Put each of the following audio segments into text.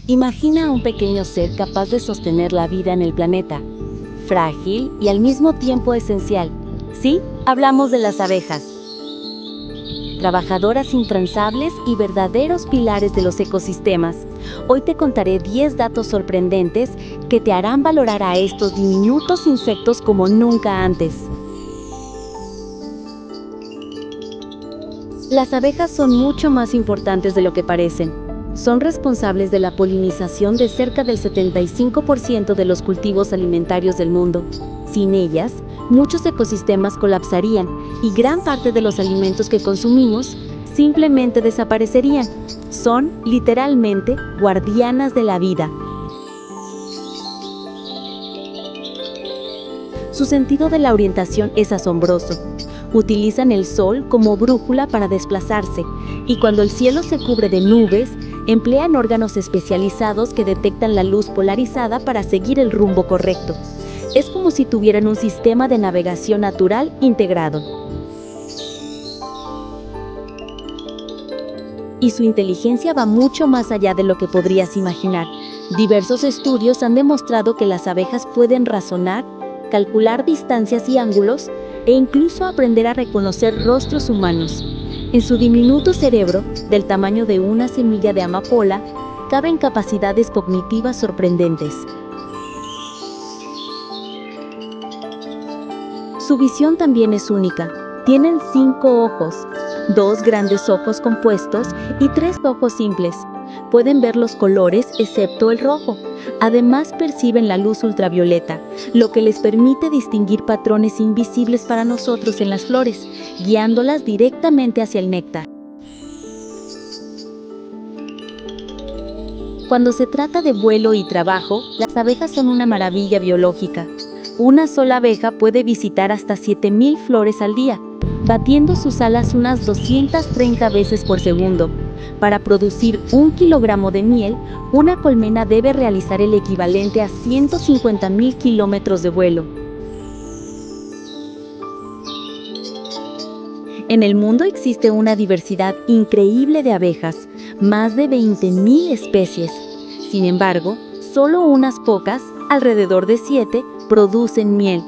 Imagina a un pequeño ser capaz de sostener la vida en el planeta, frágil y al mismo tiempo esencial. Sí, hablamos de las abejas, trabajadoras intransables y verdaderos pilares de los ecosistemas. Hoy te contaré 10 datos sorprendentes que te harán valorar a estos diminutos insectos como nunca antes. Las abejas son mucho más importantes de lo que parecen. Son responsables de la polinización de cerca del 75% de los cultivos alimentarios del mundo. Sin ellas, muchos ecosistemas colapsarían y gran parte de los alimentos que consumimos simplemente desaparecerían. Son, literalmente, guardianas de la vida. Su sentido de la orientación es asombroso. Utilizan el sol como brújula para desplazarse, y cuando el cielo se cubre de nubes, emplean órganos especializados que detectan la luz polarizada para seguir el rumbo correcto. Es como si tuvieran un sistema de navegación natural integrado. Y su inteligencia va mucho más allá de lo que podrías imaginar. Diversos estudios han demostrado que las abejas pueden razonar, calcular distancias y ángulos, e incluso aprender a reconocer rostros humanos. En su diminuto cerebro, del tamaño de una semilla de amapola, caben capacidades cognitivas sorprendentes. Su visión también es única. Tienen 5 ojos, 2 grandes ojos compuestos y 3 ojos simples. Pueden ver los colores excepto el rojo. Además perciben la luz ultravioleta, lo que les permite distinguir patrones invisibles para nosotros en las flores, guiándolas directamente hacia el néctar. Cuando se trata de vuelo y trabajo, las abejas son una maravilla biológica. Una sola abeja puede visitar hasta 7000 flores al día, batiendo sus alas unas 230 veces por segundo. Para producir 1 kilogramo de miel, una colmena debe realizar el equivalente a 150.000 kilómetros de vuelo. En el mundo existe una diversidad increíble de abejas, más de 20.000 especies. Sin embargo, solo unas pocas, alrededor de 7, producen miel.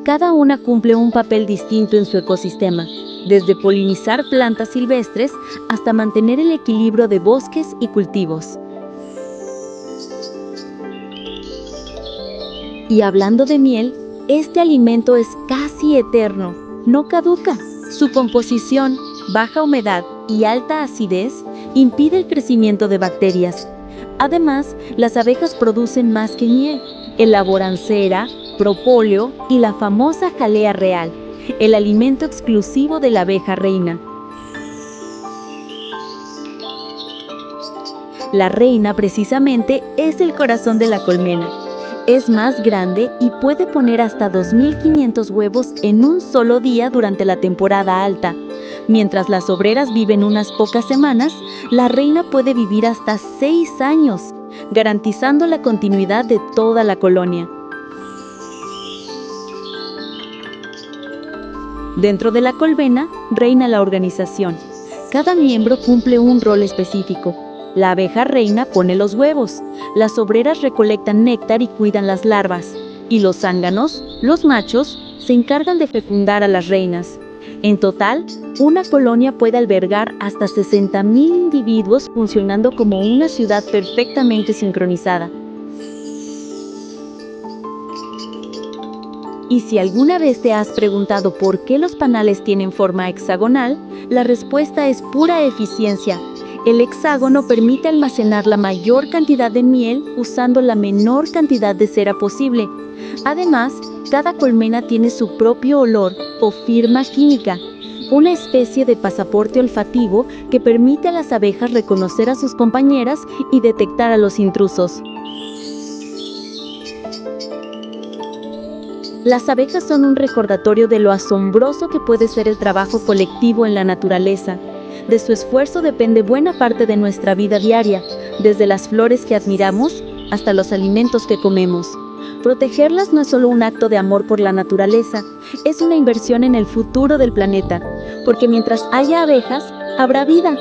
Cada una cumple un papel distinto en su ecosistema, desde polinizar plantas silvestres hasta mantener el equilibrio de bosques y cultivos. Y hablando de miel, este alimento es casi eterno, no caduca. Su composición, baja humedad y alta acidez impide el crecimiento de bacterias. Además, las abejas producen más que miel, elaboran cera, propóleo y la famosa jalea real, el alimento exclusivo de la abeja reina. La reina, precisamente, es el corazón de la colmena. Es más grande y puede poner hasta 2.500 huevos en un solo día durante la temporada alta. Mientras las obreras viven unas pocas semanas, la reina puede vivir hasta 6 años, garantizando la continuidad de toda la colonia. Dentro de la colmena reina la organización. Cada miembro cumple un rol específico. La abeja reina pone los huevos, las obreras recolectan néctar y cuidan las larvas, y los zánganos, los machos, se encargan de fecundar a las reinas. En total, una colonia puede albergar hasta 60.000 individuos funcionando como una ciudad perfectamente sincronizada. Y si alguna vez te has preguntado por qué los panales tienen forma hexagonal, la respuesta es pura eficiencia. El hexágono permite almacenar la mayor cantidad de miel usando la menor cantidad de cera posible. Además, cada colmena tiene su propio olor o firma química, una especie de pasaporte olfativo que permite a las abejas reconocer a sus compañeras y detectar a los intrusos. Las abejas son un recordatorio de lo asombroso que puede ser el trabajo colectivo en la naturaleza. De su esfuerzo depende buena parte de nuestra vida diaria, desde las flores que admiramos hasta los alimentos que comemos. Protegerlas no es solo un acto de amor por la naturaleza, es una inversión en el futuro del planeta, porque mientras haya abejas, habrá vida.